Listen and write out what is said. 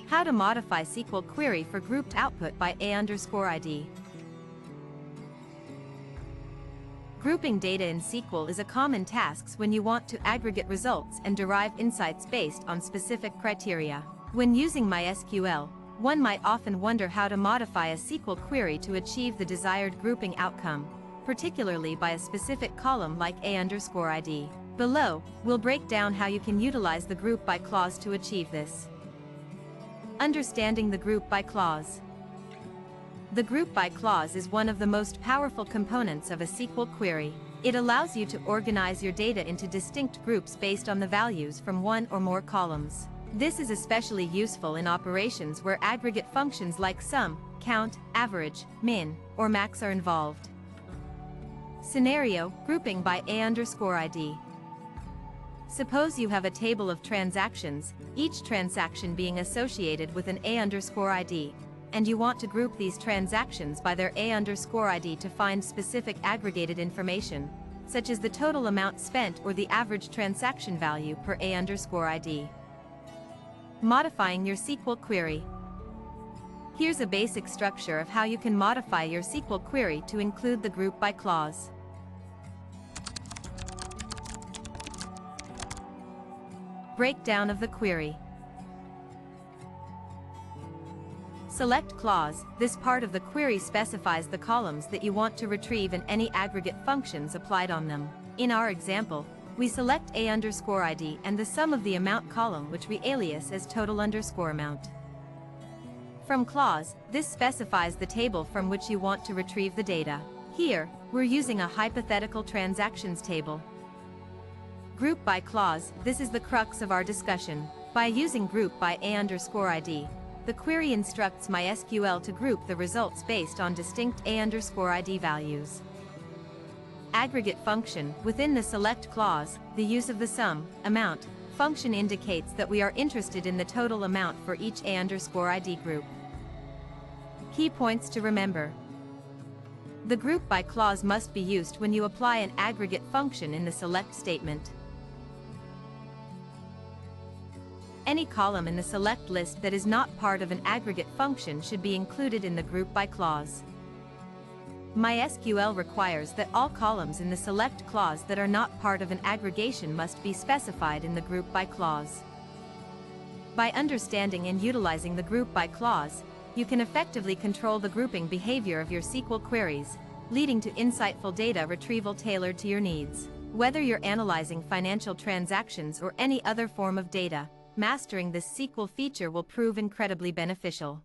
How to modify SQL query for grouped output by A_ID. Grouping data in SQL is a common task when you want to aggregate results and derive insights based on specific criteria. When using MySQL, one might often wonder how to modify a SQL query to achieve the desired grouping outcome, particularly by a specific column like A_ID. Below, we'll break down how you can utilize the group by clause to achieve this. Understanding the group by clause. The group by clause is one of the most powerful components of a SQL query. It allows you to organize your data into distinct groups based on the values from one or more columns. This is especially useful in operations where aggregate functions like sum, count, average, min, or max are involved. Scenario: grouping by A_ID. Suppose you have a table of transactions, each transaction being associated with an A_ID, and you want to group these transactions by their A_ID to find specific aggregated information, such as the total amount spent or the average transaction value per A_ID. Modifying your SQL query. Here's a basic structure of how you can modify your SQL query to include the group by clause. Breakdown of the query. Select clause. This part of the query specifies the columns that you want to retrieve and any aggregate functions applied on them. In our example, we select A_ID and the sum of the amount column, which we alias as total_amount. From clause, this specifies the table from which you want to retrieve the data. Here, we're using a hypothetical transactions table. Group by clause. This is the crux of our discussion. By using group by A_ID, the query instructs MySQL to group the results based on distinct A_ID values. Aggregate function. Within the select clause, the use of the sum, amount, function indicates that we are interested in the total amount for each A_ID group. Key points to remember. The group by clause must be used when you apply an aggregate function in the select statement. Any column in the select list that is not part of an aggregate function should be included in the group by clause. MySQL requires that all columns in the select clause that are not part of an aggregation must be specified in the group by clause. By understanding and utilizing the group by clause, you can effectively control the grouping behavior of your SQL queries, leading to insightful data retrieval tailored to your needs. Whether you're analyzing financial transactions or any other form of data, mastering this SQL feature will prove incredibly beneficial.